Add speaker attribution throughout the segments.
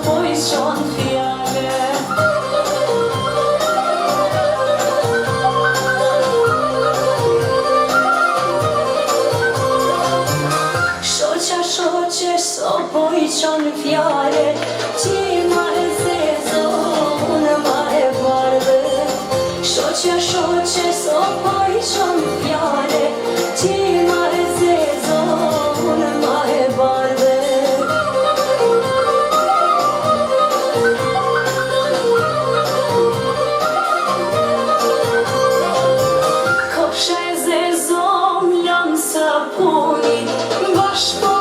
Speaker 1: po i qon fjale. Shoqe, so po i qon fjale, ti ma e zezo, unë ma e bardhe. Shoqe, so po i qon fjale, ti ma e zezo, unë ma e bardhe. Kopsha e zezo m'lan sa puni, bashko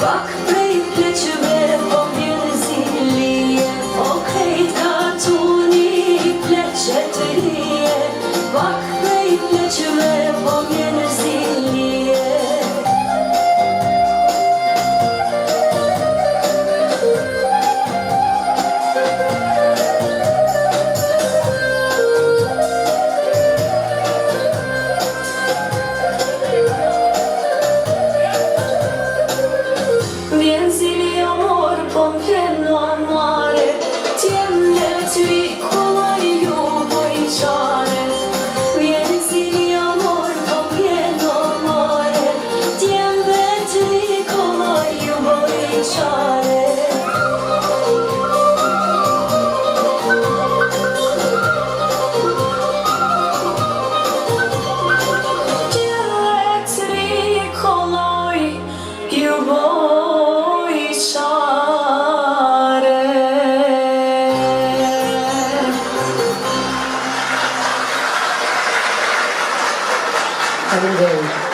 Speaker 1: pak prej pleqëve po vjen zilije, o krejt katuni pleqe të lije, pak prej pleqëve po vjen zilije. Vjen zili amor, po m'vjen amare, t'jem le t'vi kollaj ju bojqare. Vjen zili amor, po m'vjen amare, t'jem le t'vi kollaj ju bojqare. T'jem le t'vi kollaj ju bojqare.
Speaker 2: Faleminderit.